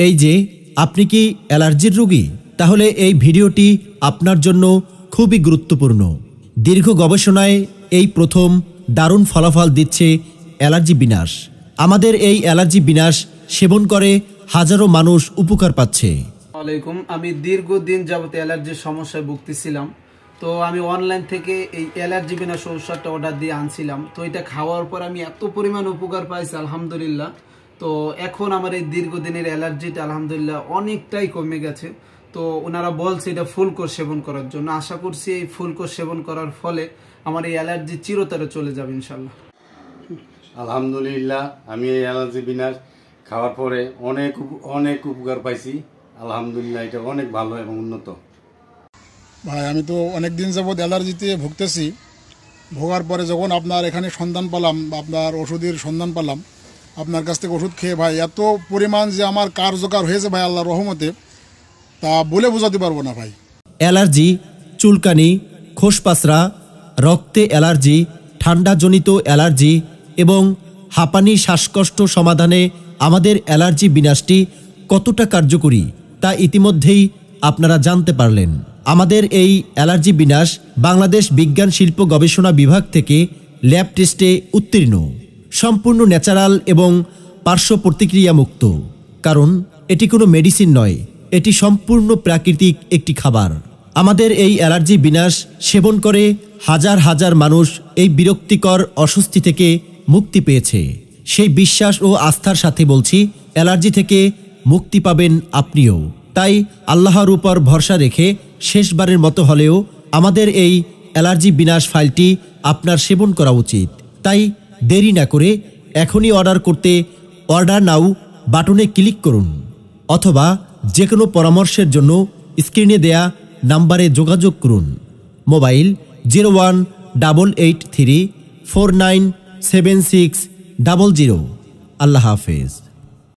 এই যে আপনি কি অ্যালার্জির রোগী? তাহলে এই ভিডিওটি আপনার জন্য খুবই গুরুত্বপূর্ণ। দীর্ঘ গবেষণায় এই প্রথম দারুণ ফলাফল দিচ্ছে অ্যালার্জি বিনাশ। আমাদের এই অ্যালার্জি বিনাশ সেবন করে হাজারো মানুষ উপকার পাচ্ছে। আলাইকুম, আমি দীর্ঘদিন যাবত অ্যালার্জির সমস্যায় ভুগতেছিলাম। তো আমি অনলাইন থেকে এই অ্যালার্জি বিনাশ ঔষধটা অর্ডার দিয়ে আনছিলাম। তো এটা খাওয়ার পর আমি এত পরিমাণ উপকার পাইছি আলহামদুলিল্লাহ। তো এখন আমার এই দীর্ঘদিনের অ্যালার্জিটা আলহামদুলিল্লাহ অনেকটাই কমে গেছে। তো ওনারা বলছে এটা ফুল কোর্স সেবন করার জন্য। আশা করছি এই ফুল কোর্স সেবন করার ফলে আমার এই অ্যালার্জি চিরতরে চলে যাবে ইনশাল্লাহ। আলহামদুলিল্লাহ, আমি এই অ্যালার্জি বিনাশ খাওয়ার পরে অনেক উপকার পাইছি। আলহামদুলিল্লাহ, এটা অনেক ভালো এবং উন্নত। ভাই, আমি তো অনেক দিন যাবৎ অ্যালার্জিতে ভুগতেছি। ভোগার পরে যখন আপনার এখানে সন্ধান পেলাম, আপনার ওষুধের সন্ধান পেলাম, আপনার কাছ থেকে ওষুধ খেয়ে ভাই এত পরিমাণ যে আমার কার্যকর হয়েছে ভাই আল্লাহর রহমতে, তা বলে বোঝাতে পারবো না ভাই। অ্যালার্জি, চুলকানি, খোসপাসরা, রক্তে অ্যালার্জি, ঠান্ডাজনিত অ্যালার্জি এবং হাঁপানি, শ্বাসকষ্ট সমাধানে আমাদের অ্যালার্জি বিনাশটি কতটা কার্যকরী তা ইতিমধ্যেই আপনারা জানতে পারলেন। আমাদের এই অ্যালার্জি বিনাশ বাংলাদেশ বিজ্ঞান শিল্প গবেষণা বিভাগ থেকে ল্যাব টেস্টে উত্তীর্ণ, সম্পূর্ণ ন্যাচারাল এবং পার্শ্ব প্রতিক্রিয়া মুক্ত। কারণ এটি কোনো মেডিসিন নয়, এটি সম্পূর্ণ প্রাকৃতিক একটি খাবার। আমাদের এই অ্যালার্জি বিনাশ সেবন করে হাজার হাজার মানুষ এই বিরক্তিকর অস্বস্তি থেকে মুক্তি পেয়েছে। সেই বিশ্বাস ও আস্থার সাথে বলছি, অ্যালার্জি থেকে মুক্তি পাবেন আপনিও। তাই আল্লাহর উপর ভরসা রেখে শেষবারের মতো হলেও আমাদের এই অ্যালার্জি বিনাশ ফাইলটি আপনার সেবন করা উচিত। তাই দেরি না করে এখনই অর্ডার করতে অর্ডার নাও বাটনে ক্লিক করুন, অথবা যে কোনো পরামর্শের জন্য স্ক্রিনে দেয়া নাম্বারে যোগাযোগ করুন। মোবাইল 018834976000। আল্লাহ হাফেজ।